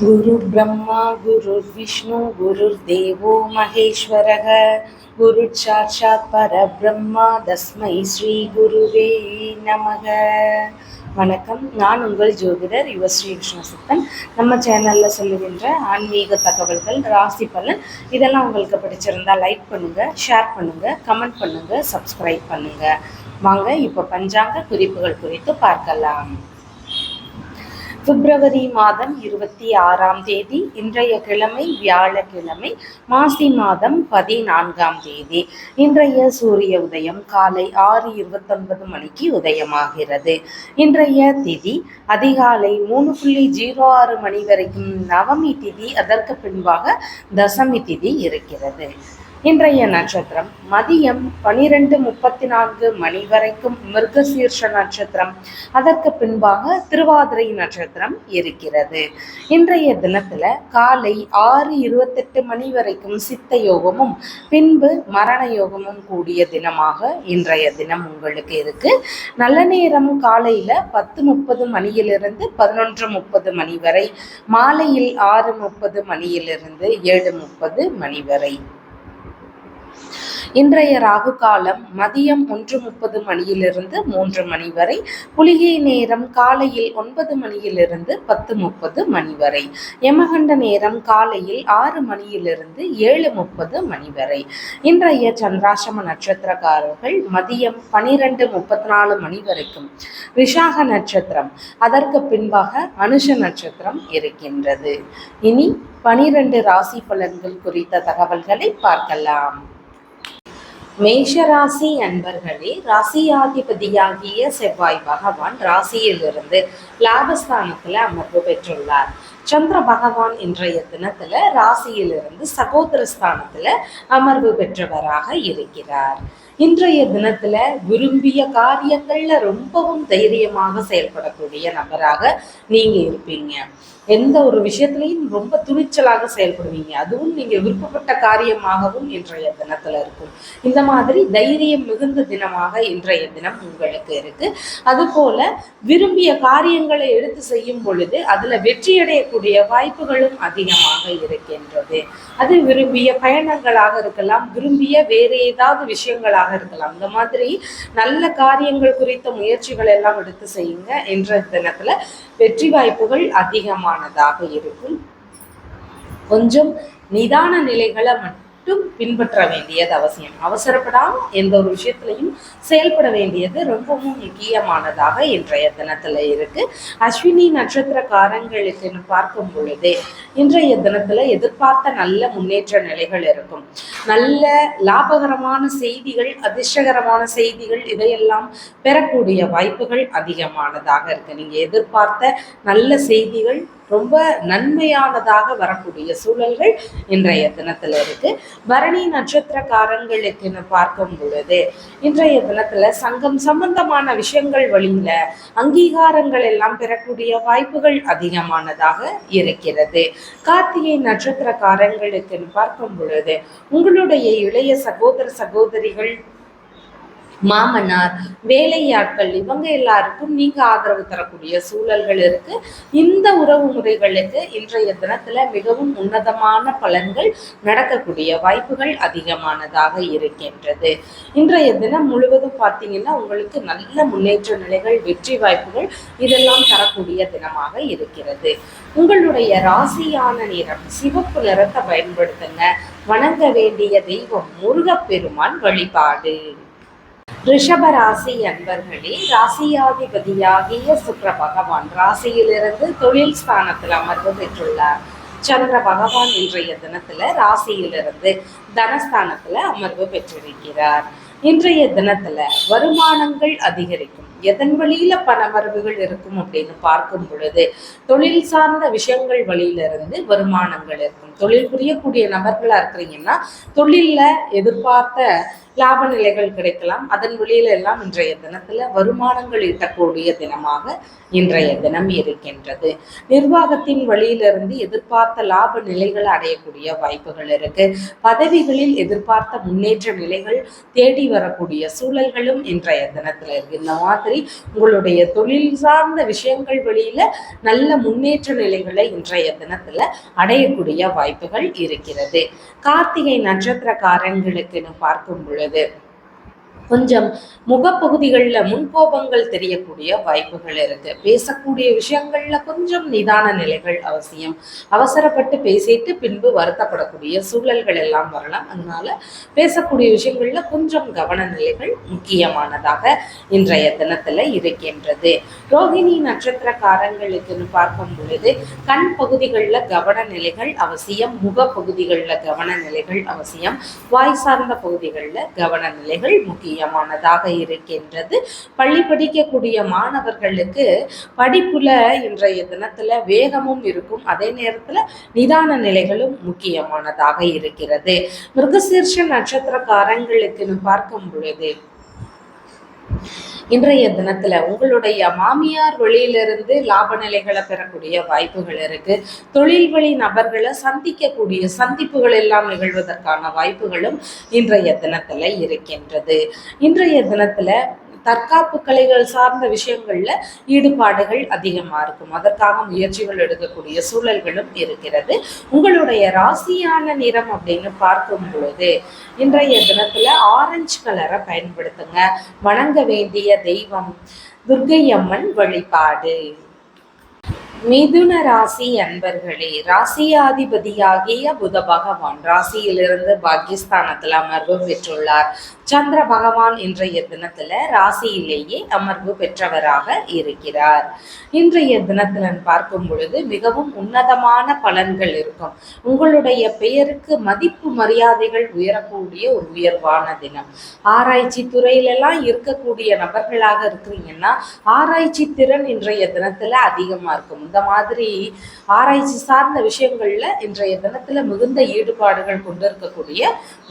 गुरु ब्रह्मा गुरुर्विष्णु गुरुर्देवो महेश्वरः गुरुसाक्षात् परब्रह्मा तस्मै ஸ்ரீ குருவே நமக. வணக்கம். நான் உங்கள் ஜோதிடர் யுவ ஸ்ரீ கிருஷ்ணசித்தன். நம்ம சேனலில் சொல்லுகின்ற ஆன்மீக தகவல்கள், ராசி பலன் இதெல்லாம் உங்களுக்கு பிடிச்சிருந்தா லைக் பண்ணுங்கள், ஷேர் பண்ணுங்கள், கமெண்ட் பண்ணுங்கள், சப்ஸ்கிரைப் பண்ணுங்கள். வாங்க இப்போ பஞ்சாங்க குறிப்புகள் குறித்து பார்க்கலாம். பிப்ரவரி மாதம் 26ஆம் தேதி, இன்றைய கிழமை வியாழக்கிழமை, மாசி மாதம் 14ஆம் தேதி. இன்றைய சூரிய உதயம் காலை 6:29 மணிக்கு உதயமாகிறது. இன்றைய திதி அதிகாலை 3:06 மணி வரைக்கும் நவமி திதி, அதற்கு பின்பாக தசமி திதி இருக்கிறது. இன்றைய நட்சத்திரம் மதியம் 12:34 மணி வரைக்கும் மிருகசீர்ஷ நட்சத்திரம், அதற்கு பின்பாக திருவாதிரை நட்சத்திரம் இருக்கிறது. இன்றைய தினத்துல காலை 6:28 மணி வரைக்கும் சித்த யோகமும் பின்பு மரண யோகமும் கூடிய தினமாக இன்றைய தினம் உங்களுக்கு இருக்கு. நல்ல நேரம் காலையில 10:30 மணியிலிருந்து 11:30 மணி வரை, மாலையில் 6:30 மணியிலிருந்து 7:30 மணி வரை. இன்றைய ராகு காலம் மதியம் 1:30 மணியிலிருந்து 3 மணி வரை, குளிகை நேரம் காலையில் 9 மணியிலிருந்து 10:30 மணி வரை, யமகண்ட நேரம் காலையில் 6 மணியிலிருந்து 7:30 மணி வரை. இன்றைய சந்திராசிரம நட்சத்திரக்காரர்கள் மதியம் 12:34 மணி வரைக்கும் ரிஷாக நட்சத்திரம், அதற்கு பின்பாக அனுஷ நட்சத்திரம் இருக்கின்றது. இனி 12 ராசி பலன்கள் குறித்த தகவல்களை பார்க்கலாம். மேஷராசி அன்பர்களே, ராசியாதிபதியாகிய செவ்வாய் பகவான் ராசியிலிருந்து லாபஸ்தானத்துல அமர்வு பெற்றுள்ளார். சந்திர பகவான் இன்றைய தினத்துல ராசியிலிருந்து சகோதரஸ்தானத்துல அமர்வு பெற்றவராக இருக்கிறார். இன்றைய தினத்துல விரும்பிய காரியங்கள்ல ரொம்பவும் தைரியமாக செயல்படக்கூடிய நபராக நீங்க இருப்பீங்க. எந்த ஒரு விஷயத்திலையும் ரொம்ப துணிச்சலாக செயல்படுவீங்க. அதுவும் நீங்க விருப்பப்பட்ட காரியமாகவும் இன்றைய தினத்துல இருக்கும். இந்த மாதிரி தைரியம் மிகுந்த தினமாக இன்றைய தினம் உங்களுக்கு இருக்கு. அதுபோல விரும்பிய காரியங்களை எடுத்து செய்யும் பொழுது அதுல வெற்றியடையக்கூடிய வாய்ப்புகளும் அதிகமாக இருக்கின்றது. அது விரும்பிய பயணங்களாக இருக்கலாம், விரும்பிய வேறு ஏதாவது விஷயங்களாக இருக்கலாம். இந்த மாதிரி நல்ல காரியங்கள் குறித்த முயற்சிகள் எல்லாம் எடுத்து செய்யுங்க. இன்றைய தினத்துல வெற்றி வாய்ப்புகள் அதிகமானதாக இருக்கும். கொஞ்சம் நிதான நிலைகளை மட்டும் பின்பற்ற வேண்டியது அவசியம். அவசரப்படாம எந்த ஒரு விஷயத்திலையும் செயல்பட வேண்டியது ரொம்பவும் முக்கியமானதாக இன்றைய தினத்துல இருக்கு. அஸ்வினி நட்சத்திரக்காரங்களுக்குன்னு பார்க்கும் பொழுது இன்றைய தினத்துல எதிர்பார்த்த நல்ல முன்னேற்ற நிலைகள் இருக்கும். நல்ல லாபகரமான செய்திகள், அதிர்ஷ்டகரமான செய்திகள் இதையெல்லாம் பெறக்கூடிய வாய்ப்புகள் அதிகமானதாக இருக்கு. நீங்க எதிர்பார்த்த நல்ல செய்திகள் ரொம்ப நன்மையானதாக வரக்கூடிய சூழல்கள் இன்றைய தினத்துல இருக்கு. பரணி நட்சத்திரக்காரங்களுக்குன்னு பார்க்கும் பொழுது இன்றைய தினத்துல சங்கம் சம்பந்தமான விஷயங்கள் வழியில அங்கீகாரங்கள் எல்லாம் பெறக்கூடிய வாய்ப்புகள் அதிகமானதாக இருக்கிறது. கார்த்திகை நட்சத்திரக்காரங்களுக்குன்னு பார்க்கும் பொழுது உங்களுடைய இளைய சகோதர சகோதரிகள், மாமனார், வேலையாட்கள் இவங்க எல்லாருக்கும் நீங்க ஆதரவு தரக்கூடிய சூழல்கள் இருக்கு. இந்த உறவு முறைகளுக்கு இன்றைய தினத்துல மிகவும் உன்னதமான பலன்கள் நடக்கக்கூடிய வாய்ப்புகள் அதிகமானதாக இருக்கின்றது. இன்றைய தினம் முழுவதும் பார்த்தீங்கன்னா உங்களுக்கு நல்ல முன்னேற்ற நிலைகள், வெற்றி வாய்ப்புகள் இதெல்லாம் தரக்கூடிய தினமாக இருக்கிறது. உங்களுடைய ராசியான நிறம் சிவப்பு நிறத்தை பயன்படுத்துங்க. வணங்க வேண்டிய தெய்வம் முருகப்பெருமான் வழிபாடு. ரிஷபராசி அன்பர்களே, ராசியாதிபதியாகிய சுக்கிர பகவான் ராசியிலிருந்து தொழில் ஸ்தானத்தில் அமர்வு பெற்றுள்ளார். சந்திர பகவான் இன்றைய தினத்துல ராசியிலிருந்து தனஸ்தானத்துல அமர்வு பெற்றிருக்கிறார். இன்றைய தினத்துல வருமானங்கள் அதிகரிக்கும். எதன் வழியில பணவரவுகள் இருக்கும் அப்படின்னு பார்க்கும் பொழுது தொழில் சார்ந்த விஷயங்கள் வழியிலிருந்து வருமானங்கள் இருக்கும். தொழில் புரியக்கூடிய நபர்களா இருக்கிறீங்கன்னா தொழில்ல எதிர்பார்த்த லாப நிலைகள் கிடைக்கலாம். அதன் வழியில எல்லாம் இன்றைய தினத்துல வருமானங்கள் ஈட்டக்கூடிய தினமாக இன்றைய தினம் இருக்கின்றது. நிர்வாகத்தின் வழியிலிருந்து எதிர்பார்த்த லாப நிலைகளை அடையக்கூடிய வாய்ப்புகள் இருக்கு. பதவிகளில் எதிர்பார்த்த முன்னேற்ற நிலைகள் தேடி வரக்கூடிய சூழல்களும் இன்றைய தினத்துல இருக்கு. இந்த மாதிரி உங்களுடைய தொழில் சார்ந்த விஷயங்கள் வழியில நல்ல முன்னேற்ற நிலைகளை இன்றைய தினத்துல அடையக்கூடிய வாய்ப்புகள் இருக்கிறது. கார்த்திகை நட்சத்திரக்காரங்களுக்குன்னு பார்க்கும் பொழுது கொஞ்சம் முகப்பகுதிகளில் முன்கோபங்கள் தெரியக்கூடிய வாய்ப்புகள் இருக்கு. பேசக்கூடிய விஷயங்கள்ல கொஞ்சம் நிதான நிலைகள் அவசியம். அவசரப்பட்டு பேசிட்டு பின்பு வருத்தப்படக்கூடிய சூழல்கள் எல்லாம் வரலாம். அதனால பேசக்கூடிய விஷயங்கள்ல கொஞ்சம் கவன நிலைகள் முக்கியமானதாக இன்றைய தினத்துல இருக்கின்றது. ரோகிணி நட்சத்திரக்காரங்களுக்குன்னு பார்க்கும் பொழுது கண் பகுதிகளில் கவன நிலைகள் அவசியம். முக பகுதிகளில் கவன நிலைகள் அவசியம். வாய் சார்ந்த பகுதிகளில் கவன நிலைகள் முக்கியம் முக்கியமானதாக இருக்கின்றது. பள்ளி படிக்கக்கூடிய மாணவர்களுக்கு படிப்புல இன்றைய தினத்துல வேகமும் இருக்கும், அதே நேரத்துல நிதான நிலைகளும் முக்கியமானதாக இருக்கிறது. மிருகசீர்ஷ நட்சத்திரக்காரங்களுக்குன்னு பார்க்கும் பொழுது இன்றைய தினத்துல உங்களுடைய மாமியார் வழியிலிருந்து லாப நிலைகளை பெறக்கூடிய வாய்ப்புகள் இருக்கு. தொழில் வழி நபர்களை சந்திக்கக்கூடிய சந்திப்புகள் எல்லாம் நிகழ்வதற்கான வாய்ப்புகளும் இன்றைய தினத்துல இருக்கின்றது. இன்றைய தினத்துல தற்காப்பு கலைகள் சார்ந்த விஷயங்கள்ல ஈடுபாடுகள் அதிகமா இருக்கும். அதற்காக முயற்சிகள் எடுக்கக்கூடிய சூழல்களும் இருக்கிறது. உங்களுடைய ராசியான நிறம் அப்படின்னு பார்க்கும் பொழுது இன்றைய தினத்துல ஆரஞ்சு கலரை பயன்படுத்துங்க. வணங்க வேண்டிய தெய்வம் துர்க்கை அம்மன் வழிபாடு. மிதுன ராசி அன்பர்களே, ராசியாதிபதியாகிய புத பகவான் ராசியிலிருந்து பாக்கியஸ்தானத்துல அமர்வு பெற்றுள்ளார். சந்திர பகவான் இன்றைய தினத்துல ராசியிலேயே அமர்வு பெற்றவராக இருக்கிறார். இன்றைய தினத்துல பார்க்கும் பொழுது மிகவும் உன்னதமான பலன்கள் இருக்கும். உங்களுடைய பெயருக்கு மதிப்பு மரியாதைகள் உயரக்கூடிய ஒரு உயர்வான தினம். ஆராய்ச்சி துறையிலெல்லாம் இருக்கக்கூடிய நபர்களாக இருக்கிறீங்கன்னா ஆராய்ச்சி திறன் இன்றைய தினத்துல அதிகமா இருக்கும். இந்த மாதிரி ஆராய்ச்சி சார்ந்த விஷயங்கள்ல இன்றைய தினத்துல மிகுந்த ஈடுபாடுகள் கொண்டிருக்கக்கூடிய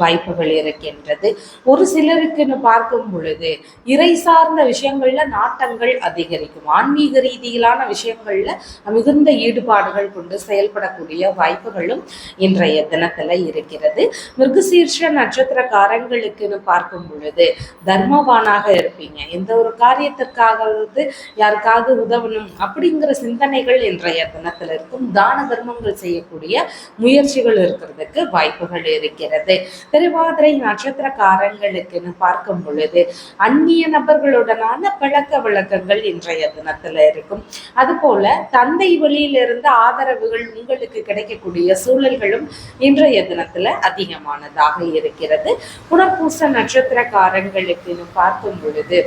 வாய்ப்புகள் இருக்கின்றது. ஒரு சிலருக்குன்னு பார்க்கும் பொழுது இறை சார்ந்த விஷயங்கள்ல நாட்டங்கள் அதிகரிக்கும். ஆன்மீக ரீதியிலான விஷயங்கள்ல மிகுந்த ஈடுபாடுகள் கொண்டு செயல்படக்கூடிய வாய்ப்புகளும் இன்றைய தினத்துல இருக்கிறது. மிருகசீர்ஷ நட்சத்திரக்காரங்களுக்குன்னு பார்க்கும் பொழுது தர்மவானாக இருப்பீங்க. எந்த ஒரு காரியத்திற்காவது யாருக்காவது உதவணும் அப்படிங்கிற சிந்தனைகள் இன்றைய தினத்துல இருக்கும். தான தர்மங்கள் செய்யக்கூடிய முயற்சிகள் இருக்கிறதுக்கு வாய்ப்புகள் இருக்கிறது. திருவாதிரை நட்சத்திரக்காரங்களுக்குன்னு பார்க்கும் பொழுது அந்நிய நபர்களுடனான பழக்க வழக்கங்கள் இன்றைய தினத்துல இருக்கும். அதுபோல தந்தை வழியிலிருந்து ஆதரவுகள் உங்களுக்கு கிடைக்கக்கூடிய சூழல்களும் இன்றைய தினத்துல அதிகமானதாக இருக்கிறது. புனர்பூச நட்சத்திரக்காரங்களுக்குன்னு பார்க்கும் பொழுது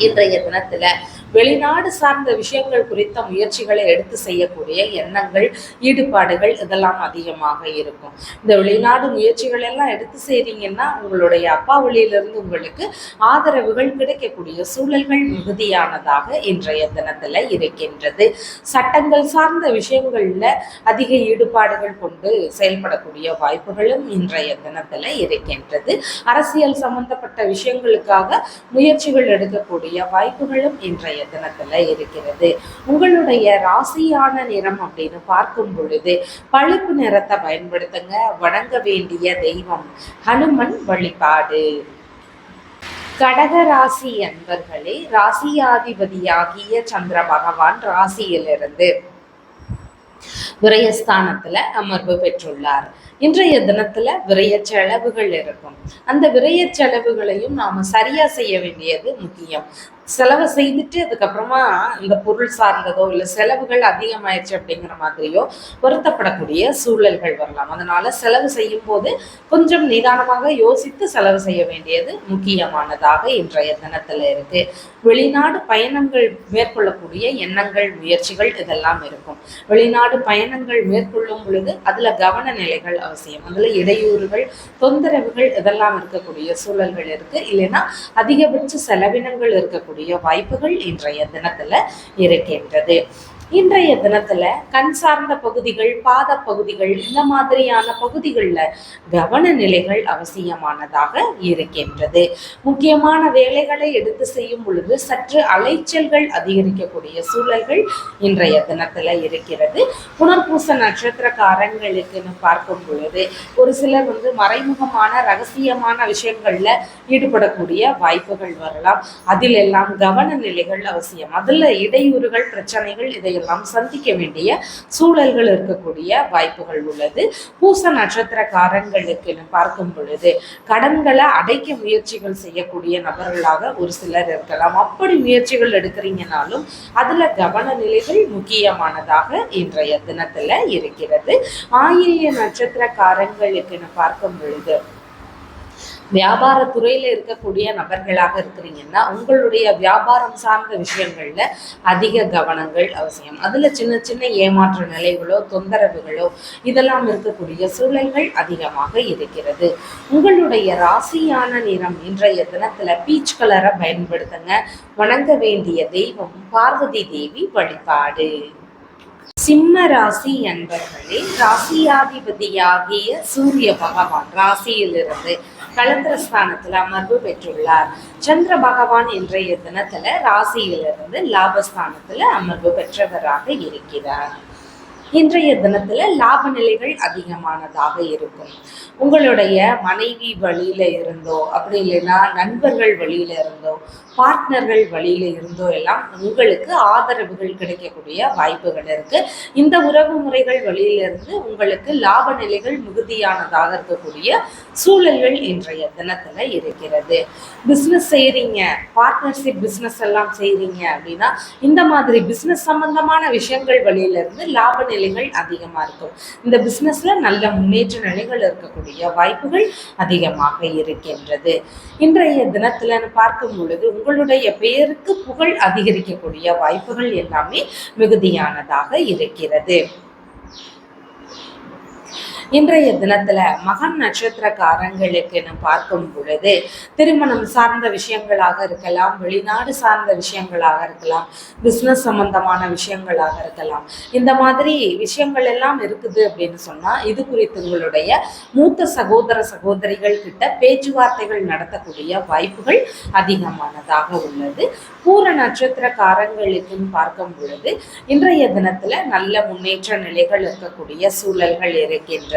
இன்றைய தினத்துல வெளிநாடு சார்ந்த விஷயங்கள் குறித்த முயற்சிகளை எடுத்து செய்யக்கூடிய எண்ணங்கள், ஈடுபாடுகள் இதெல்லாம் அதிகமாக இருக்கும். இந்த வெளிநாடு முயற்சிகள் எல்லாம் எடுத்து செய்றீங்கன்னா உங்களுடைய அப்பா வழியிலிருந்து உங்களுக்கு ஆதரவுகள் கிடைக்கக்கூடிய சூழல்கள் மிகுதியானதாக இன்றைய தினத்துல இருக்கின்றது. சட்டங்கள் சார்ந்த விஷயங்கள்ல அதிக ஈடுபாடுகள் கொண்டு செயல்படக்கூடிய வாய்ப்புகளும் இன்றைய தினத்துல இருக்கின்றது. அரசியல் சம்பந்தப்பட்ட விஷயங்களுக்காக முயற்சிகள் எடுக்கக்கூடிய வாய்ப்புகளும் இன்றைய தினத்துல இருக்கிறது. உங்களுடைய ராசியான நிறம் அப்படின்னு பார்க்கும் பொழுது பழுப்பு நிறத்தை பயன்படுத்துங்க. வணங்க வேண்டிய தெய்வம் ஹனுமன் வழிபாடு. கடக ராசி அன்பர்களே, ராசியாதிபதியாகிய சந்திர பகவான் ராசியிலிருந்து விரயஸ்தானத்துல அமர்வு பெற்றுள்ளார். இன்றைய தினத்துல விரய செலவுகள் இருக்கும். அந்த விரய செலவுகளையும் நாம சரியா செய்ய வேண்டியது முக்கியம். செலவை செய்துட்டு அதுக்கப்புறமா இந்த பொருள் சார்ந்ததோ இல்லை செலவுகள் அதிகமாயிடுச்சு அப்படிங்கிற மாதிரியோ வருத்தப்படக்கூடிய சூழல்கள் வரலாம். அதனால செலவு செய்யும் போது கொஞ்சம் நிதானமாக யோசித்து செலவு செய்ய வேண்டியது முக்கியமானதாக இன்றைய தினத்துல இருக்கு. வெளிநாடு பயணங்கள் மேற்கொள்ளக்கூடிய எண்ணங்கள், முயற்சிகள் இதெல்லாம் இருக்கும். வெளிநாடு பயணங்கள் மேற்கொள்ளும் பொழுது அதுல கவன நிலைகள் அவசியம். அதுல இடையூறுகள், தொந்தரவுகள் இதெல்லாம் இருக்கக்கூடிய சூழல்கள் இருக்கு. இல்லைன்னா அதிகபட்ச செலவினங்கள் இருக்கக்கூடிய வாய்ப்புகள் இன்றைய தினத்துல இருக்கின்றது. இன்றைய தினத்துல கண் சார்ந்த பகுதிகள், பாத பகுதிகள், இந்த மாதிரியான பகுதிகளில் கவன நிலைகள் அவசியமானதாக இருக்கின்றது. முக்கியமான வேலைகளை எடுத்து செய்யும் பொழுது சற்று அலைச்சல்கள் அதிகரிக்கக்கூடிய சூழல்கள் இன்றைய தினத்துல இருக்கிறது. புனர்பூச நட்சத்திரக்காரங்களுக்குன்னு பார்க்கும் பொழுது ஒரு சிலர் மறைமுகமான ரகசியமான விஷயங்கள்ல ஈடுபடக்கூடிய வாய்ப்புகள் வரலாம். அதில் எல்லாம் கவன நிலைகள் அவசியம். அதுல இடையூறுகள், பிரச்சனைகள் இதையெல்லாம் சந்திக்க வேண்டிய சூழல்கள் இருக்கக்கூடிய வாய்ப்புகள் உள்ளது. பூச நட்சத்திரக்காரங்களுக்கு பார்க்கும் பொழுது கடன்களை அடைக்க முயற்சிகள் செய்யக்கூடிய நபர்களாக ஒரு சிலர் இருக்கலாம். அப்படி முயற்சிகள் எடுக்கிறீங்கனாலும் அதுல கவன நிலைகள் முக்கியமானதாக இன்றைய தினத்துல இருக்கிறது. ஆயில்ய நட்சத்திரக்காரங்களுக்குன்னு பார்க்கும் பொழுது வியாபாரத்துறையில இருக்கக்கூடிய நபர்களாக இருக்கிறீங்கன்னா உங்களுடைய வியாபாரம் சார்ந்த விஷயங்கள்ல அதிக கவனங்கள் அவசியம். அதுல சின்ன சின்ன ஏமாற்ற நிலைகளோ, தொந்தரவுகளோ இதெல்லாம் இருக்கக்கூடிய சூழல்கள் அதிகமாக இருக்கிறது. உங்களுடைய ராசியான நிறம் இன்றைய தினத்துல பீச் கலரை பயன்படுத்துங்க. வணங்க வேண்டிய தெய்வம் பார்வதி தேவி வழிபாடு. சிம்ம ராசி என்பர்களே, ராசியாதிபதியாகிய சூரிய பகவான் ராசியிலிருந்து கலந்திரஸ்தானத்துல அமர்வு பெற்றுள்ளார். சந்திர பகவான் இன்றைய தினத்துல ராசியிலிருந்து லாபஸ்தானத்துல அமர்வு பெற்றவராக இருக்கிறார். இன்றைய தினத்துல லாப நிலைகள் அதிகமானதாக இருக்கும். உங்களுடைய மனைவி வழியில இருந்தோ, அப்படி இல்லைன்னா நண்பர்கள் வழியில இருந்தோ, பார்ட்னர்கள் வழியில இருந்தோ எல்லாம் உங்களுக்கு ஆதரவுகள் கிடைக்கக்கூடிய வாய்ப்புகள் இருக்கு. இந்த உறவு முறைகள் வழியிலிருந்து உங்களுக்கு லாப நிலைகள் மிகுதியானதாக இருக்கக்கூடிய சூழல்கள் இன்றைய தினத்துல இருக்கிறது. பிசினஸ் செய்யறீங்க, பார்ட்னர்ஷிப் பிசினஸ் எல்லாம் செய்யறீங்க அப்படின்னா இந்த மாதிரி பிசினஸ் சம்பந்தமான விஷயங்கள் வழியிலிருந்து லாப நிலைகள் அதிகமா இருக்கும். இந்த பிசினஸ்ல நல்ல முன்னேற்ற நிலைகள் இருக்கக்கூடிய வாய்ப்புகள் அதிகமாக இருக்கின்றது. இன்றைய தினத்துல பார்க்கும் பொழுது உங்களுடைய பெயருக்கு புகழ் அதிகரிக்கக்கூடிய வாய்ப்புகள் எல்லாமே மிகுதியானதாக இருக்கிறது. இன்றைய தினத்துல மகன் நட்சத்திரக்காரங்களுக்கு பார்க்கும் பொழுது திருமணம் சார்ந்த விஷயங்களாக இருக்கலாம், வெளிநாடு சார்ந்த விஷயங்களாக இருக்கலாம், பிசினஸ் சம்பந்தமான விஷயங்களாக இருக்கலாம். இந்த மாதிரி விஷயங்கள் எல்லாம் இருக்குது அப்படின்னு சொன்னா இது குறித்து உங்களுடைய மூத்த சகோதர சகோதரிகள் கிட்ட பேச்சுவார்த்தைகள் நடத்தக்கூடிய வாய்ப்புகள் அதிகமானதாக உள்ளது. பூர நட்சத்திரக்காரங்களுக்குன்னு பார்க்கும் பொழுது இன்றைய தினத்துல நல்ல முன்னேற்ற நிலைகள் இருக்கக்கூடிய சூழல்கள் இருக்கின்றது.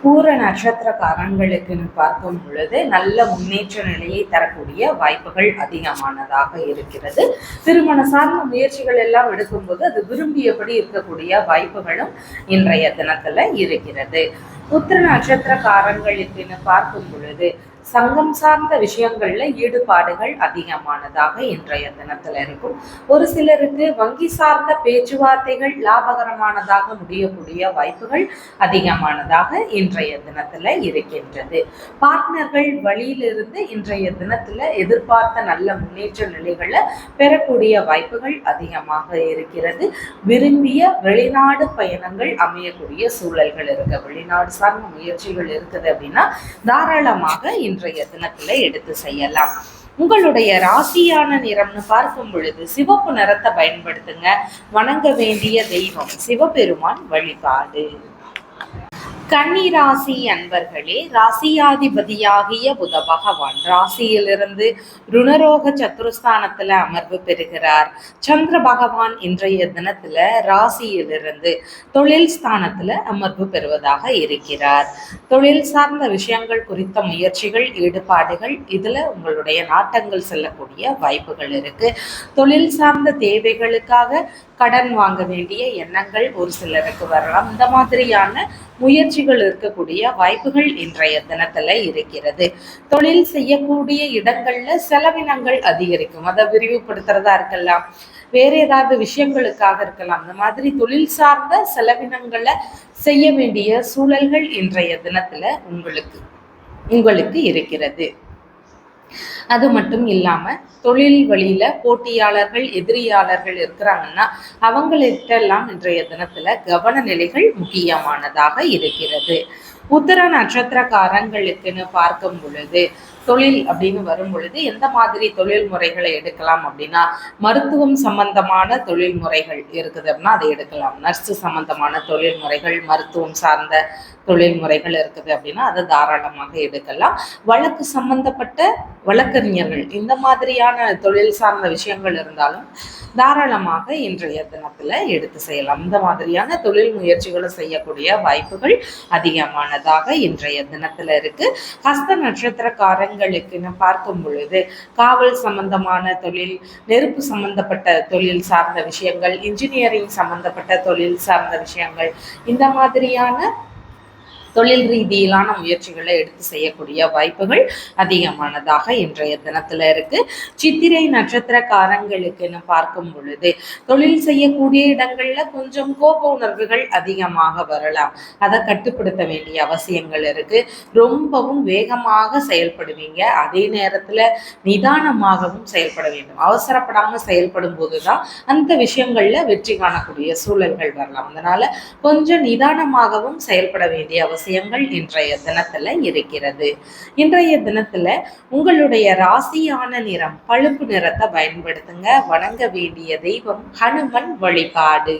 பூர நட்சத்திரக்காரங்களுக்குன்னு பார்க்கும் பொழுது நல்ல முன்னேற்ற நிலையை தரக்கூடிய வாய்ப்புகள் அதிகமானதாக இருக்கிறது. திருமண சார்ந்த முயற்சிகள் எல்லாம் எடுக்கும்போது அது விரும்பியபடி இருக்கக்கூடிய வாய்ப்புகளும் இன்றைய தினத்துல இருக்கிறது. உத்திர நட்சத்திரக்காரங்களுக்குன்னு பார்க்கும் பொழுது சங்கம் சார்ந்த விஷயங்கள்ல ஈடுபாடுகள் அதிகமானதாக இன்றைய தினத்துல இருக்கும். ஒரு சிலருக்கு வங்கி சார்ந்த பேச்சுவார்த்தைகள் லாபகரமானதாக முடியக்கூடிய வாய்ப்புகள் அதிகமானதாக இன்றைய தினத்துல இருக்கின்றது. பார்ட்னர்கள் வழியிலிருந்து இன்றைய தினத்துல எதிர்பார்த்த நல்ல முன்னேற்ற நிலைகளை பெறக்கூடிய வாய்ப்புகள் அதிகமாக இருக்கிறது. விரும்பிய வெளிநாடு பயணங்கள் அமையக்கூடிய சூழல்கள் இருக்கு. வெளிநாடு சார்ந்த முயற்சிகள் இருக்குது அப்படின்னா தாராளமாக இன்றைய தினத்துல எடுத்து செய்யலாம். உங்களுடைய ராசியான நிறம்னு பார்க்கும் பொழுது சிவப்பு நிறத்தை பயன்படுத்துங்க. வணங்க வேண்டிய தெய்வம் சிவபெருமான் வழிபாடு. கன்னிராசி அன்பர்களே, ராசியாதிபதியாகிய புத பகவான் ராசியிலிருந்து ருணரோக சத்துருஸ்தானத்துல அமர்வு பெறுகிறார். சந்திர பகவான் இன்றைய தினத்துல ராசியிலிருந்து தொழில் ஸ்தானத்துல அமர்வு பெறுவதாக இருக்கிறார். தொழில் சார்ந்த விஷயங்கள் குறித்த முயற்சிகள், ஈடுபாடுகள் இதுல உங்களுடைய நாட்டங்கள் செல்லக்கூடிய வாய்ப்புகள் இருக்கு. தொழில் சார்ந்த தேவைகளுக்காக கடன் வாங்க வேண்டிய எண்ணங்கள் ஒரு சிலருக்கு வரலாம். இந்த மாதிரியான முயற்சிகள் இருக்கக்கூடிய வாய்ப்புகள் இன்றைய தினத்துல இருக்கிறது. தொழில் செய்யக்கூடிய இடங்கள்ல செலவினங்கள் அதிகரிக்கும். அதை விரிவுபடுத்துறதா இருக்கலாம், வேற ஏதாவது விஷயங்களுக்காக இருக்கலாம். இந்த மாதிரி தொழில் சார்ந்த செலவினங்களை செய்ய வேண்டிய சூழல்கள் இன்றைய தினத்துல உங்களுக்கு இருக்கிறது. அது மட்டும் இல்லாம தொழில் வழியில போட்டியாளர்கள், எதிரியாளர்கள் இருக்கிறாங்கன்னா அவங்கள்ட்ட எல்லாம் இன்றைய தினத்துல கவன நிலைகள் முக்கியமானதாக இருக்கிறது. உத்தர நட்சத்திரக்காரங்களுக்குன்னு பார்க்கும் பொழுது தொழில் அப்படின்னு வரும் பொழுது எந்த மாதிரி தொழில் முறைகளை எடுக்கலாம் அப்படின்னா, மருத்துவம் சம்பந்தமான தொழில் முறைகள் இருக்குது அப்படின்னா அதை எடுக்கலாம். நர்ஸு சம்பந்தமான தொழில் முறைகள், மருத்துவம் சார்ந்த தொழில் முறைகள் இருக்குது அப்படின்னா அதை தாராளமாக எடுக்கலாம். வழக்கு சம்பந்தப்பட்ட வழக்கறிஞர்கள் இந்த மாதிரியான தொழில் சார்ந்த விஷயங்கள் இருந்தாலும் தாராளமாக இன்றைய தினத்துல எடுத்து செய்யலாம். இந்த மாதிரியான தொழில் முயற்சிகளை செய்யக்கூடிய வாய்ப்புகள் அதிகமானதாக இன்றைய தினத்துல இருக்கு. ஹஸ்த நட்சத்திரக்காரங்களுக்குன்னு பார்க்கும் பொழுது காவல் சம்பந்தமான தொழில், நெருப்பு சம்பந்தப்பட்ட தொழில் சார்ந்த விஷயங்கள், இன்ஜினியரிங் சம்பந்தப்பட்ட தொழில் சார்ந்த விஷயங்கள், இந்த மாதிரியான தொழில் ரீதியிலான முயற்சிகளை எடுத்து செய்யக்கூடிய வாய்ப்புகள் அதிகமானதாக இன்றைய தினத்துல இருக்கு. சித்திரை நட்சத்திரக்காரங்களுக்குன்னு பார்க்கும் பொழுது தொழில் செய்யக்கூடிய இடங்கள்ல கொஞ்சம் கோப உணர்வுகள் அதிகமாக வரலாம். அதை கட்டுப்படுத்த வேண்டிய அவசியங்கள் இருக்கு. ரொம்பவும் வேகமாக செயல்படுவீங்க, அதே நேரத்துல நிதானமாகவும் செயல்பட வேண்டும். அவசரப்படாம செயல்படும் போதுதான் அந்த விஷயங்கள்ல வெற்றி காணக்கூடிய சூழல்கள் வரலாம். அதனால கொஞ்சம் நிதானமாகவும் செயல்பட வேண்டிய அவசியங்கள் இன்றைய தினத்துல இருக்கிறது. இன்றைய தினத்துல உங்களுடைய ராசியான நிறம் பழுப்பு நிறத்தை பயன்படுத்துங்க. வணங்க வேண்டிய தெய்வம் ஹனுமன் வழிபாடு.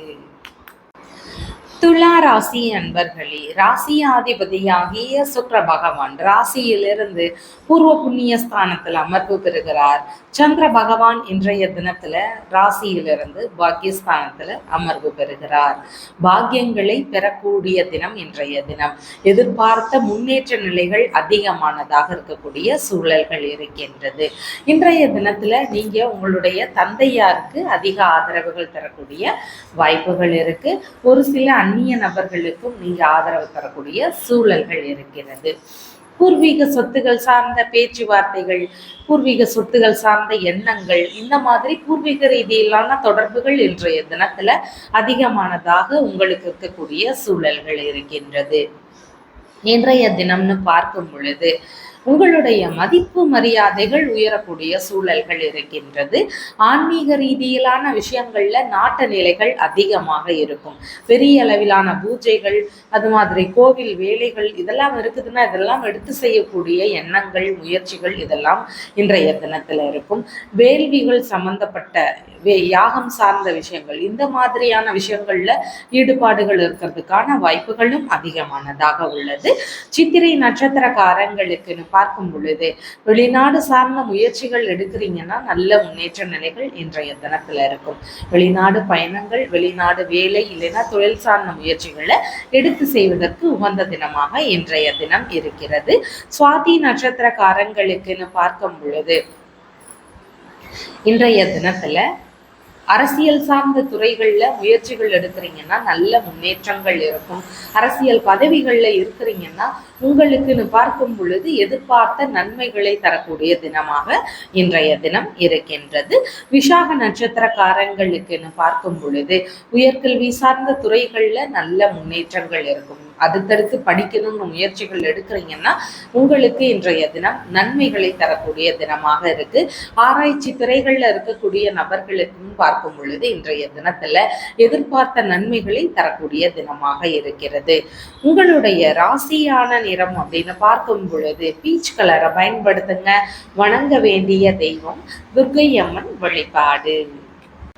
துலா ராசி அன்பர்களே, ராசியாதிபதியாகிய சுக்கிர பகவான் ராசியிலிருந்து பூர்வ புண்ணிய ஸ்தானத்தில் அமர்வு பெறுகிறார். சந்திர பகவான் இன்றைய தினத்துல ராசியிலிருந்து பாக்கியஸ்தானத்துல அமர்வு பெறுகிறார். பாக்கியங்களை பெறக்கூடிய தினம் இன்றைய தினம். எதிர்பார்த்த முன்னேற்ற நிலைகள் அதிகமானதாக இருக்கக்கூடிய சூழல்கள் இருக்கின்றது. இன்றைய தினத்துல நீங்க உங்களுடைய தந்தையாருக்கு அதிக ஆதரவுகள் தரக்கூடிய வாய்ப்புகள் இருக்கு. ஒரு சில அந்நிய நபர்களுக்கும் நீங்க ஆதரவு தரக்கூடிய சூழல்கள் இருக்கிறது. பூர்வீக சொத்துகள் சார்ந்த பேச்சுவார்த்தைகள், பூர்வீக சொத்துகள் சார்ந்த எண்ணங்கள், இந்த மாதிரி பூர்வீக ரீதியிலான தொடர்புகள் இன்றைய தினத்துல அதிகமானதாக உங்களுக்கு இருக்கக்கூடிய சூழல்கள் இருக்கின்றது. இன்றைய தினம்னு பார்க்கும் பொழுது உங்களுடைய மதிப்பு மரியாதைகள் உயரக்கூடிய சூழல்கள் இருக்கின்றது. ஆன்மீக ரீதியிலான விஷயங்கள்ல நாட்ட நிலைகள் அதிகமாக இருக்கும். பெரிய அளவிலான பூஜைகள், அது மாதிரி கோவில் வேலைகள் இதெல்லாம் இருக்குதுன்னா இதெல்லாம் எடுத்து செய்யக்கூடிய எண்ணங்கள், முயற்சிகள் இதெல்லாம் இன்றைய தினத்துல இருக்கும். வேள்விகள் சம்பந்தப்பட்ட யாகம் சார்ந்த விஷயங்கள், இந்த மாதிரியான விஷயங்கள்ல ஈடுபாடுகள் இருக்கிறதுக்கான வாய்ப்புகளும் அதிகமானதாக உள்ளது. சித்திரை நட்சத்திரக்காரங்களுக்கு பார்க்கும் பொழுது வெளிநாடு சார்ந்த முயற்சிகள் எடுக்கிறீங்கன்னா நல்ல முன்னேற்ற நிலைகள் இன்றைய தினத்துல இருக்கும். வெளிநாடு பயணங்கள், வெளிநாடு வேலை, இல்லைன்னா தொழில் சார்ந்த முயற்சிகளை எடுத்து செய்வதற்கு உகந்த தினமாக இன்றைய தினம் இருக்கிறது. சுவாதி நட்சத்திரக்காரங்களுக்குன்னு பார்க்கும் பொழுது இன்றைய தினத்துல அரசியல் சார்ந்த துறைகள்ல முயற்சிகள் எடுக்கிறீங்கன்னா நல்ல முன்னேற்றங்கள் இருக்கும். அரசியல் பதவிகள்ல இருக்கிறீங்கன்னா உங்களுக்குன்னு பார்க்கும் பொழுது எதிர்பார்த்த நன்மைகளை தரக்கூடிய தினமாக இன்றைய தினம் இருக்கின்றது. விசாக நட்சத்திரக்காரங்களுக்குன்னு பார்க்கும் பொழுது உயர்கல்வி சார்ந்த துறைகள்ல நல்ல முன்னேற்றங்கள் இருக்கும். அடுத்தடுத்து படிக்கணும்னு முயற்சிகள் எடுக்கிறீங்கன்னா உங்களுக்கு இன்றைய தினம் நன்மைகளை தரக்கூடிய தினமாக இருக்கு. ஆராய்ச்சி துறைகள்ல இருக்கக்கூடிய நபர்களுக்கும் பார்க்கும் பொழுது இன்றைய தினத்துல எதிர்பார்த்த நன்மைகளை தரக்கூடிய தினமாக இருக்கிறது. உங்களுடைய ராசியான நிறம் அப்படின்னு பார்க்கும் பொழுது பீச் கலரை பயன்படுத்துங்க. வணங்க வேண்டிய தெய்வம் துர்க்கை அம்மன் வழிபாடு.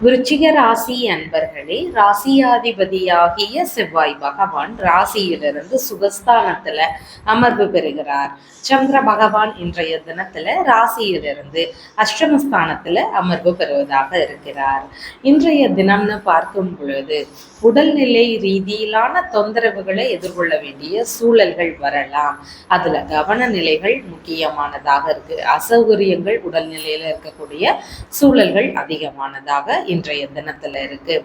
விருச்சிக ராசி அன்பர்களே, ராசியாதிபதியாகிய செவ்வாய் பகவான் ராசியிலிருந்து சுகஸ்தானத்துல அமர்வு பெறுகிறார். சந்திர பகவான் இன்றைய தினத்துல ராசியிலிருந்து அஷ்டமஸ்தானத்துல அமர்வு பெறுவதாக இருக்கிறார். இன்றைய தினம்னு பார்க்கும் பொழுது உடல்நிலை ரீதியிலான தொந்தரவுகளை எதிர்கொள்ள வேண்டிய சூழல்கள் வரலாம். அதுல கவன நிலைகள் முக்கியமானதாக இருக்கு. அசௌகரியங்கள் உடல்நிலையில இருக்கக்கூடிய சூழல்கள் அதிகமானதாக இன்றைய தினத்துல இருக்கு.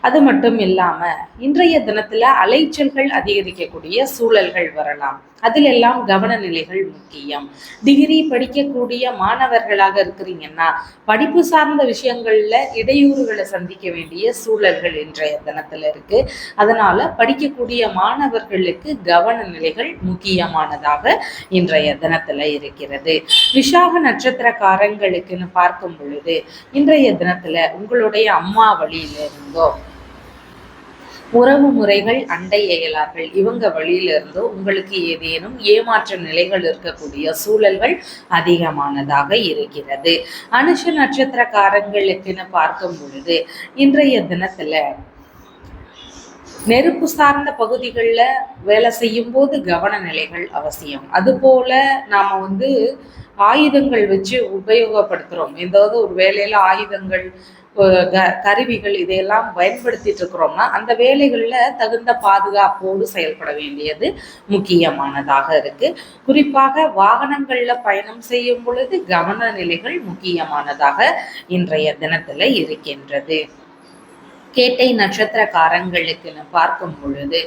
அது மட்டும் இல்லாம இன்றைய தினத்துல அலைச்சல்கள் அதிகரிக்கக்கூடிய சூழல்கள் வரலாம். அதில் எல்லாம் கவன நிலைகள் முக்கியம். டிகிரி படிக்கக்கூடிய மாணவர்களாக இருக்கிறீங்கன்னா படிப்பு சார்ந்த விஷயங்கள்ல இடையூறுகளை சந்திக்க வேண்டிய சூழல்கள் இன்றைய தினத்துல இருக்கு. அதனால படிக்கக்கூடிய மாணவர்களுக்கு கவன நிலைகள் முக்கியமானதாக இன்றைய தினத்துல இருக்கிறது. விசாக நட்சத்திரக்காரங்களுக்குன்னு பார்க்கும் பொழுது இன்றைய தினத்துல உங்களுடைய அம்மா வழியில இருந்தோ உறவு முறைகள், அண்டை அயலார்கள் இவங்க வழியிலிருந்து உங்களுக்கு ஏதேனும் ஏமாற்ற நிலைகள் இருக்கக்கூடிய சூழல்கள் அதிகமானதாக இருக்கிறது. அனுஷ நட்சத்திரக்காரங்களுக்குன்னு பார்க்கும் பொழுது இன்றைய தினத்துல நெருப்பு சார்ந்த பகுதிகளில் வேலை செய்யும் போது கவன நிலைகள் அவசியம். அதுபோல நாம ஆயுதங்கள் வச்சு உபயோகப்படுத்துறோம், ஏதாவது ஒரு வேலையில ஆயுதங்கள், கருவிகள் இதையெல்லாம் பயன்படுத்திட்டு இருக்கிறோம்னா அந்த வேலைகள்ல தகுந்த பாதுகாப்போடு செயல்பட வேண்டியது முக்கியமானதாக இருக்கு. குறிப்பாக வாகனங்கள்ல பயணம் செய்யும் பொழுது கவன நிலைகள் முக்கியமானதாக இன்றைய தினத்துல இருக்கின்றது. கேட்டை நட்சத்திரக்காரங்களுக்குன்னு பார்க்கும் பொழுது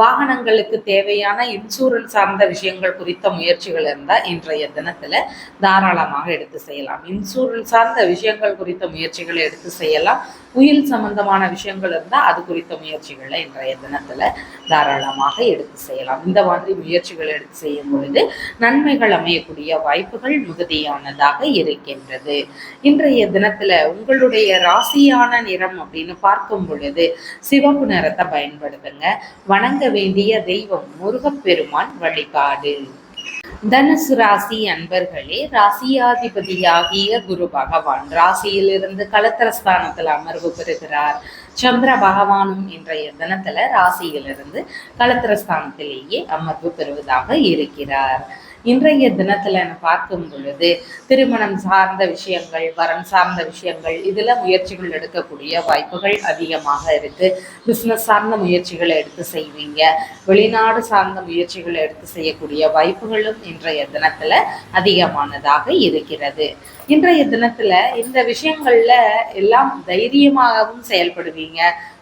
வாகனங்களுக்கு தேவையான இன்சூரன்ஸ் சார்ந்த விஷயங்கள் குறித்த முயற்சிகள் இருந்தால் இன்றைய தினத்துல தாராளமாக எடுத்து செய்யலாம். இன்சூரன்ஸ் சார்ந்த விஷயங்கள் குறித்த முயற்சிகளை எடுத்து செய்யலாம். உயில் சம்பந்தமான விஷயங்கள் இருந்தால் அது குறித்த முயற்சிகளை இன்றைய தினத்துல தாராளமாக எடுத்து செய்யலாம். இந்த மாதிரி முயற்சிகள் எடுத்து செய்யும் பொழுது நன்மைகள் அமையக்கூடிய வாய்ப்புகள் மிகுதியானதாக இருக்கின்றது. இன்றைய தினத்துல உங்களுடைய ராசியான நிறம் அப்படின்னு பார்க்கும் பொழுது சிவப்பு நிறத்தை பயன்படுத்துங்க. வணங்க வேண்டிய தெய்வம் முருகப்பெருமான் வழிபாடு. தனுசு ராசி அன்பர்களே, ராசியாதிபதியாகிய குரு பகவான் ராசியிலிருந்து களத்திரஸ்தானத்தில் அமர்வு பெறுகிறார். சந்திர பகவானும் இன்றைய தினத்துல ராசியிலிருந்து களத்திரஸ்தானத்திலேயே அமர்வு பெறுவதாக இருக்கிறார். இன்றைய தினத்துல பார்க்கும் பொழுது திருமணம் சார்ந்த விஷயங்கள், வரன் சார்ந்த விஷயங்கள் இதுல முயற்சிகள் எடுக்கக்கூடிய வாய்ப்புகள் அதிகமாக இருக்கு. பிசினஸ் சார்ந்த முயற்சிகளை எடுத்து செய்வீங்க. வெளிநாடு சார்ந்த முயற்சிகளை எடுத்து செய்யக்கூடிய வாய்ப்புகளும் இன்றைய தினத்துல அதிகமானதாக இருக்கிறது. இன்றைய தினத்துல இந்த விஷயங்கள்ல எல்லாம் தைரியமாகவும் செயல்படுவீங்க.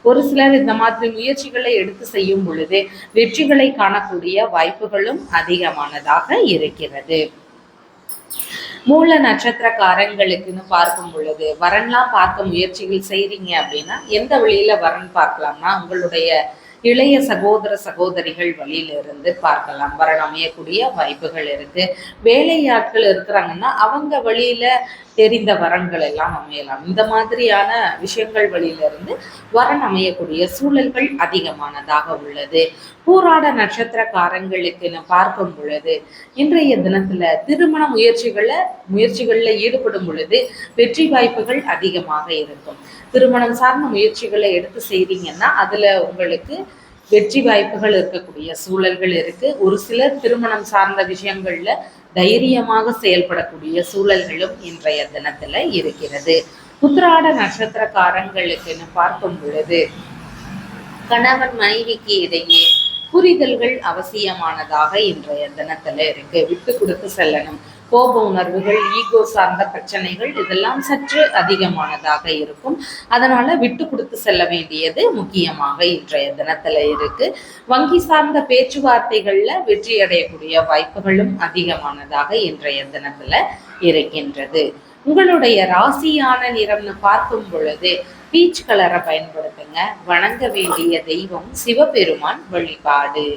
ஒரு சிலர் இந்த மாதிரி முயற்சிகளை எடுத்து செய்யும் பொழுது வெற்றிகளை காணக்கூடிய வாய்ப்புகளும் அதிகமானதாக இருக்கிறது. மூல நட்சத்திரக்காரங்களுக்குன்னு பார்க்கும் பொழுது வரன்லாம் பார்க்க முயற்சிகள் செய்றீங்க அப்படின்னா எந்த வழியில வரன் பார்க்கலாம்னா உங்களுடைய இளைய சகோதர சகோதரிகள் வழியிலிருந்து பார்க்கலாம். வரன் அமையக்கூடிய வாய்ப்புகள் இருக்கு. வேலையாட்கள் இருக்கிறாங்கன்னா அவங்க வழியில தெரிந்த வரன்கள் எல்லாம் அமையலாம். இந்த மாதிரியான விஷயங்கள் வழியிலிருந்து வரன் அமையக்கூடிய சூழல்கள் அதிகமானதாக உள்ளது. பூராட நட்சத்திரக்காரங்களுக்குன்னு பார்க்கும் பொழுது இன்றைய தினத்துல திருமண முயற்சிகள்ல ஈடுபடும் பொழுது வெற்றி வாய்ப்புகள் அதிகமாக இருக்கும். திருமணம் சார்ந்த முயற்சிகளை எடுத்து செய்தீங்கன்னா அதுல உங்களுக்கு வெற்றி வாய்ப்புகள் இருக்கக்கூடிய சூழல்கள் இருக்கு. ஒரு சிலர் திருமணம் சார்ந்த விஷயங்கள்ல தைரியமாக செயல்படக்கூடிய சூழல்களும் இன்றைய தினத்துல இருக்கிறது. உத்திராட நட்சத்திரக்காரங்களுக்குன்னு பார்க்கும் பொழுது கணவன் மனைவிக்கு இடையே புரிதல்கள் அவசியமானதாக இன்றைய தினத்துல இருக்கு. விட்டு கொடுத்து செல்லணும். கோப உணர்வுகள், ஈகோ சார்ந்த பிரச்சனைகள் இதெல்லாம் சற்று அதிகமானதாக இருக்கும். அதனால விட்டு கொடுத்து செல்ல வேண்டியது முக்கியமாக இன்றைய தினத்துல இருக்கு. வங்கி சார்ந்த பேச்சுவார்த்தைகள்ல வெற்றி அடையக்கூடிய வாய்ப்புகளும் அதிகமானதாக இன்றைய தினத்துல இருக்கின்றது. உங்களுடைய ராசியான நிறம்னு பார்க்கும் பொழுது பீச் கலரை பயன்படுத்துங்க. வணங்க வேண்டிய தெய்வம் சிவபெருமான் வழிபாடு.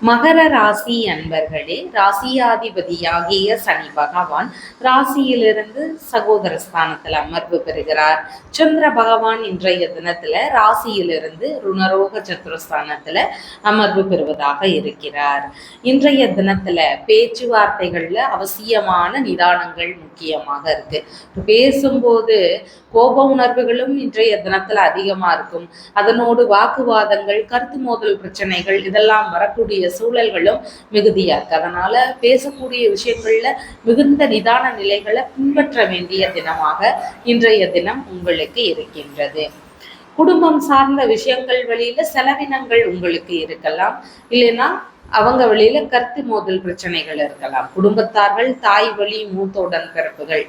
மகர ராசி அன்பர்களே, ராசியாதிபதியாகிய சனி பகவான் ராசியிலிருந்து சகோதர ஸ்தானத்தில் அமர்வு பெறுகிறார். சந்திர பகவான் இன்றைய தினத்துல ராசியிலிருந்து ருணரோக சத்துருஸ்தானத்துல அமர்வு பெறுவதாக இருக்கிறார். இன்றைய தினத்துல பேச்சுவார்த்தைகள்ல அவசியமான நிதானங்கள் முக்கியமாக இருக்கு. பேசும்போது கோப உணர்வுகளும் இன்றைய தினத்துல அதிகமா இருக்கும். அதனோடு வாக்குவாதங்கள், கருத்து மோதல் பிரச்சனைகள் இதெல்லாம் வரக்கூடிய சூழல்களும் மிகுதியா இருக்கு. அதனால பேசக்கூடிய விஷயங்கள்ல மிகுந்த நிதான நிலைகளை பின்பற்ற வேண்டிய தினமாக இன்றைய தினம் உங்களுக்கு இருக்கின்றது. குடும்பம் சார்ந்த விஷயங்கள் வழியில செலவினங்கள் உங்களுக்கு இருக்கலாம். இல்லைன்னா அவங்க வழியில கருத்து மோதல் பிரச்சனைகள் இருக்கலாம். குடும்பத்தார்கள், தாய் வழி மூத்தோடன் பிறப்புகள்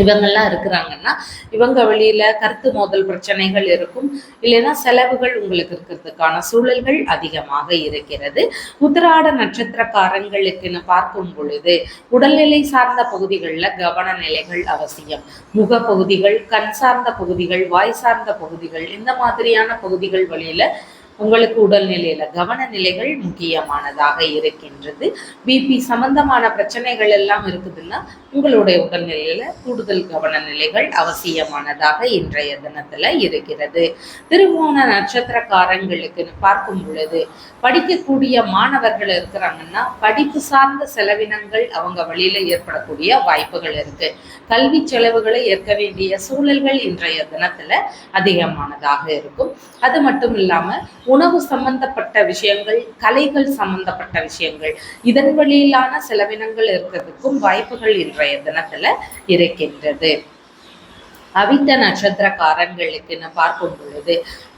இவங்கெல்லாம் இருக்கிறாங்கன்னா இவங்க வழியில கருத்து மோதல் பிரச்சனைகள் இருக்கும். இல்லைன்னா செலவுகள் உங்களுக்கு இருக்கிறதுக்கான சூழல்கள் அதிகமாக இருக்கிறது. உத்திராட நட்சத்திரக்காரங்களுக்குன்னு பார்க்கும் பொழுது உடல்நிலை சார்ந்த பகுதிகளில் கவன நிலைகள் அவசியம். முக பகுதிகள், கண் சார்ந்த பகுதிகள், வாய் சார்ந்த பகுதிகள் இந்த மாதிரியான பகுதிகள் வழியில உங்களுக்கு உடல்நிலையில கவனநிலைகள் முக்கியமானதாக இருக்கின்றது. பிபி சம்பந்தமான பிரச்சனைகள் எல்லாம் இருக்குதுன்னா உங்களுடைய உடல்நிலையில கூடுதல் கவனநிலைகள் அவசியமானதாக இன்றைய தினத்துல இருக்கிறது. திருவோண நட்சத்திரக்காரங்களுக்கு பார்க்கும் பொழுது படிக்கக்கூடிய மாணவர்கள் இருக்கிறாங்கன்னா படிப்பு சார்ந்த செலவினங்கள் அவங்க வழியில ஏற்படக்கூடிய வாய்ப்புகள் இருக்கு. கல்வி செலவுகளை ஏற்க வேண்டிய சூழல்கள் இன்றைய தினத்துல அதிகமானதாக இருக்கும். அது மட்டும் இல்லாம உணவு சம்பந்தப்பட்ட விஷயங்கள், கலைகள் சம்பந்தப்பட்ட விஷயங்கள், இதன் வழியிலான செலவினங்கள் இருக்கிறதுக்கும் வாய்ப்புகள் இன்றைய தினத்துல இருக்கின்றது. அவிட்ட நட்சத்திரக்காரங்களுக்குன்னு பார்க்கும் பொழுது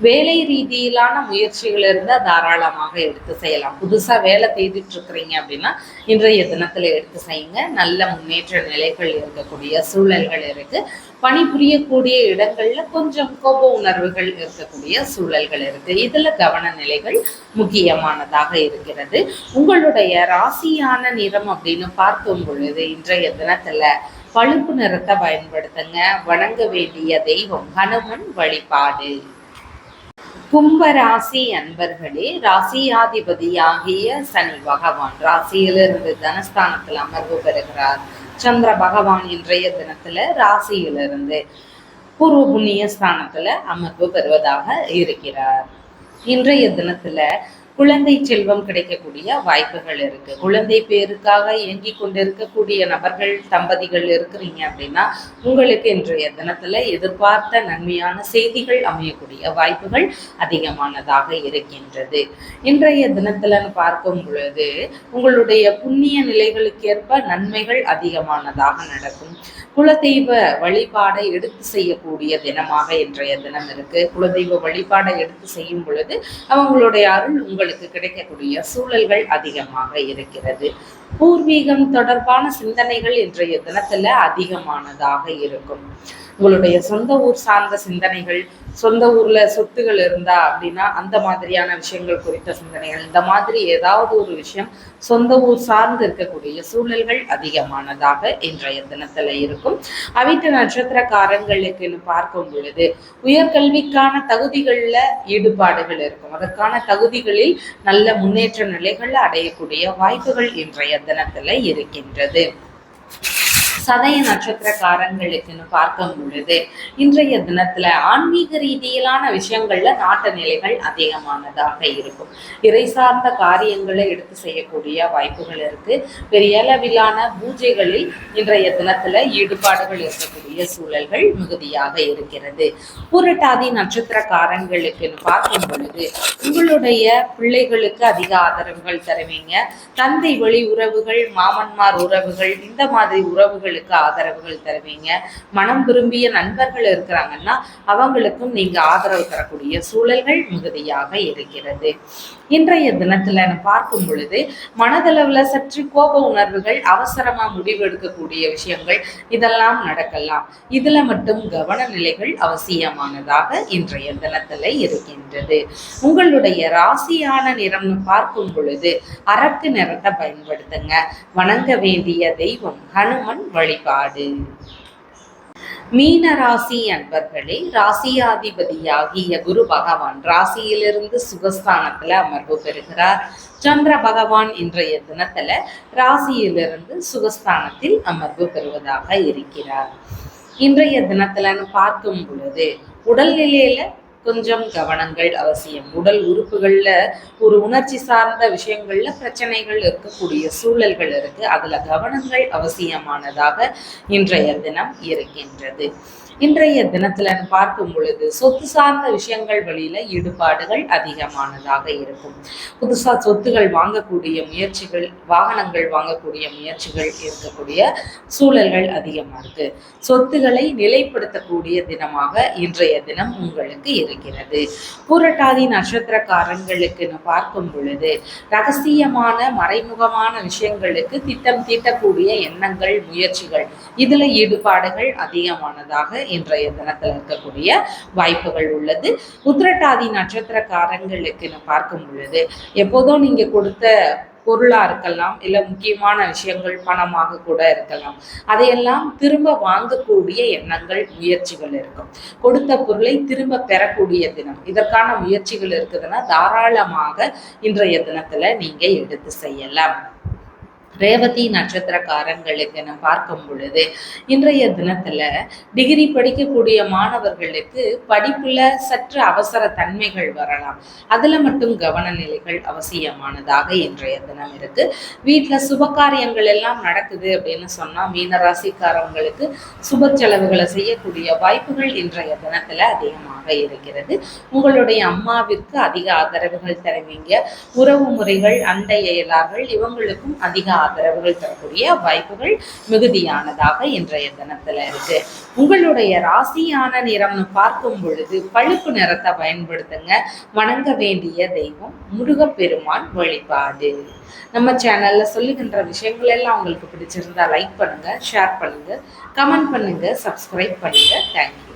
வேலை ரீதியிலான முயற்சிகள் இருந்தால் தாராளமாக எடுத்து செய்யலாம். புதுசா வேலை தேடிட்டு இருக்கிறீங்க அப்படின்னா இன்றைய தினத்துல எடுத்து செய்யுங்க. நல்ல முன்னேற்ற நிலைகள் இருக்கக்கூடிய சூழல்கள் இருக்கு. பணிபுரியக்கூடிய இடங்கள்ல கொஞ்சம் கோப உணர்வுகள் இருக்கக்கூடிய சூழல்கள் இருக்கு. இதுல கவன நிலைகள் முக்கியமானதாக இருக்கிறது. உங்களுடைய ராசியான நிறம் அப்படின்னு பார்க்கும் பொழுது இன்றைய தினத்துல பழுப்பு நிறத்தை பயன்படுத்துங்க. வணங்க வேண்டிய தெய்வம் ஹனுமன் வழிபாடு. கும்பராசி அன்பர்களே, ராசியாதிபதியாகிய சனி பகவான் ராசியிலிருந்து தனஸ்தானத்தில் அமர்வு பெறுகிறார். சந்திர பகவான் இன்றைய தினத்துல ராசியிலிருந்து பூர்வ புண்ணிய ஸ்தானத்துல அமர்வு பெறுவதாக இருக்கிறார். இன்றைய தினத்துல குழந்தை செல்வம் கிடைக்கக்கூடிய வாய்ப்புகள் இருக்கு. குழந்தை பேருக்காக இயங்கி கொண்டிருக்கக்கூடிய நபர்கள், தம்பதிகள் இருக்கிறீங்க அப்படின்னா உங்களுக்கு இன்றைய தினத்துல எதிர்பார்த்த நன்மையான செய்திகள் அமையக்கூடிய வாய்ப்புகள் அதிகமானதாக இருக்கின்றது. இன்றைய தினத்துல பார்க்கும் பொழுது உங்களுடைய புண்ணிய நிலைகளுக்கேற்ப நன்மைகள் அதிகமானதாக நடக்கும். குலதெய்வ வழிபாடை எடுத்து செய்யக்கூடிய தினமாக இன்றைய தினம் இருக்கு. குலதெய்வ வழிபாடை எடுத்து செய்யும் பொழுது அவங்களுடைய அருள் உங்களுக்கு கிடைக்கக்கூடிய சூழல்கள் அதிகமாக இருக்கிறது. பூர்வீகம் தொடர்பான சிந்தனைகள் இன்றைய தினத்துல அதிகமானதாக இருக்கும். உங்களுடைய சொந்த ஊர் சார்ந்த சிந்தனைகள், சொந்த ஊர்ல சொத்துகள் இருந்தா அப்படின்னா அந்த மாதிரியான விஷயங்கள் குறித்த சிந்தனைகள், இந்த மாதிரி ஏதாவது ஒரு விஷயம் சொந்த ஊர் சார்ந்து இருக்கக்கூடிய சூழல்கள் அதிகமானதாக இன்றைய தினத்துல இருக்கும். அவிட்ட நட்சத்திரக்காரங்களுக்குன்னு பார்க்கும் பொழுது உயர்கல்விக்கான தகுதிகள்ல ஈடுபாடுகள் இருக்கும். அதற்கான தகுதிகளில் நல்ல முன்னேற்ற நிலைகள் அடையக்கூடிய வாய்ப்புகள் இன்றைய தினத்துல இருக்கின்றது. சதய நட்சத்திரக்காரங்களுக்குன்னு பார்க்கும் பொழுது இன்றைய தினத்துல ஆன்மீக ரீதியிலான விஷயங்கள்ல நாட்ட நிலைகள் அதிகமானதாக இருக்கும். இறை சார்ந்த காரியங்களை எடுத்து செய்யக்கூடிய வாய்ப்புகள் இருக்கு. பெரிய அளவிலான பூஜைகளில் இன்றைய தினத்துல ஈடுபாடுகள் இருக்கக்கூடிய சூழல்கள் மிகுதியாக இருக்கிறது. பூரட்டாதி நட்சத்திரக்காரங்களுக்குன்னு பார்க்கும் பொழுது உங்களுடைய பிள்ளைகளுக்கு அதிக ஆதரவுகள் தருவீங்க. தந்தை வழி உறவுகள், மாமன்மார் உறவுகள், இந்த மாதிரி உறவுகள் ஆதரவுகள் தருவீங்க. மனம் விரும்பிய நண்பர்கள் இருக்கிறாங்கன்னா அவங்களுக்கும் நீங்க ஆதரவு தரக்கூடிய சூழல்கள் மிகுதியாக இருக்கிறது. இன்றைய தினத்துல பார்க்கும் பொழுது மனதளவுல சற்று கோப உணர்வுகள், அவசரமா முடிவு எடுக்கக்கூடிய விஷயங்கள் இதெல்லாம் நடக்கலாம். இதுல மட்டும் கவன நிலைகள் அவசியமானதாக இன்றைய தினத்துல இருக்கின்றது. உங்களுடைய ராசியான நிறம்னு பார்க்கும் பொழுது அரக்கு நிறத்தை பயன்படுத்துங்க. வணங்க வேண்டிய தெய்வம் ஹனுமன் வழிபாடு. மீன ராசி அன்பர்களே, ராசியாதிபதியாகிய குரு பகவான் ராசியிலிருந்து சுகஸ்தானத்துல அமர்வு பெறுகிறார். சந்திர பகவான் இன்றைய தினத்துல ராசியிலிருந்து சுகஸ்தானத்தில் அமர்வு பெறுவதாக இருக்கிறார். இன்றைய தினத்துல பார்க்கும் பொழுது உடல்நிலையில கொஞ்சம் கவனங்கள் அவசியம். உடல் உறுப்புகள்ல ஒரு உணர்ச்சி சார்ந்த விஷயங்கள்ல பிரச்சனைகள் இருக்கக்கூடிய சூழல்கள் இருக்கு. அதுல கவனங்கள் அவசியமானதாக இன்றைய தினம் இருக்கின்றது. இன்றைய தினத்துல பார்க்கும் பொழுது சொத்து சார்ந்த விஷயங்கள் வழியில ஈடுபாடுகள் அதிகமானதாக இருக்கும். புதுசா சொத்துகள் வாங்கக்கூடிய முயற்சிகள், வாகனங்கள் வாங்கக்கூடிய முயற்சிகள் இருக்கக்கூடிய சூழல்கள் அதிகமா இருக்கு. சொத்துக்களை நிலைப்படுத்தக்கூடிய தினமாக இன்றைய தினம் உங்களுக்கு இருக்கிறது. பூரட்டாதி நட்சத்திரக்காரங்களுக்குன்னு பார்க்கும் பொழுது ரகசியமான மறைமுகமான விஷயங்களுக்கு திட்டம் தீட்டக்கூடிய எண்ணங்கள், முயற்சிகள், இதுல ஈடுபாடுகள் அதிகமானதாக இன்றைய தினத்தில் இருக்கக்கூடிய வாய்ப்புகள் உள்ளது. உத்திரட்டாதி நட்சத்திரக்காரங்களுக்கு பார்க்கும் பொழுது எப்போதும் நீங்க கொடுத்த பொருளா இருக்கலாம், இல்ல முக்கியமான விஷயங்கள் பணமாக கூட இருக்கலாம். அதையெல்லாம் திரும்ப வாங்கக்கூடிய எண்ணங்கள், முயற்சிகள் இருக்கும். கொடுத்த பொருளை திரும்ப பெறக்கூடிய தினம். இதற்கான முயற்சிகள் இருக்குதுன்னா தாராளமாக இன்றைய தினத்துல நீங்க எடுத்து செய்யலாம். ரேவதி நட்சத்திரக்காரங்களுக்கு நான் பார்க்கும் பொழுது இன்றைய தினத்துல டிகிரி படிக்கக்கூடிய மாணவர்களுக்கு படிப்புல சற்று அவசர தன்மைகள் வரலாம். அதுல மட்டும் கவன நிலைகள் அவசியமானதாக இன்றைய தினம் இருக்கு. வீட்டுல சுப காரியங்கள் எல்லாம் நடக்குது அப்படின்னு சொன்னா மீனராசிக்காரங்களுக்கு சுப செலவுகளை செய்யக்கூடிய வாய்ப்புகள் இன்றைய தினத்துல அதிகமாக இருக்கிறது. உங்களுடைய அம்மாவிற்கு அதிக ஆதரவுகள் தருவீங்க. உறவு முறைகள், அண்டை அயலார்கள் இவங்களுக்கும் அதிக ஆதரவுகள் தரக்கூடிய வாய்ப்புகள் மிகுதியானதாக இன்றைய தினத்துல இருக்கு. உங்களுடைய ராசியான நிறம்னு பார்க்கும் பொழுது பழுப்பு நிறத்தை பயன்படுத்துங்க. வணங்க வேண்டிய தெய்வம் முருகப்பெருமான் வழிபாடு. நம்ம சேனல்ல சொல்லுகின்ற விஷயங்கள் எல்லாம் உங்களுக்கு பிடிச்சிருந்தா லைக் பண்ணுங்க, ஷேர் பண்ணுங்க, கமெண்ட் பண்ணுங்க, சப்ஸ்கிரைப் பண்ணுங்க. தேங்க்யூ.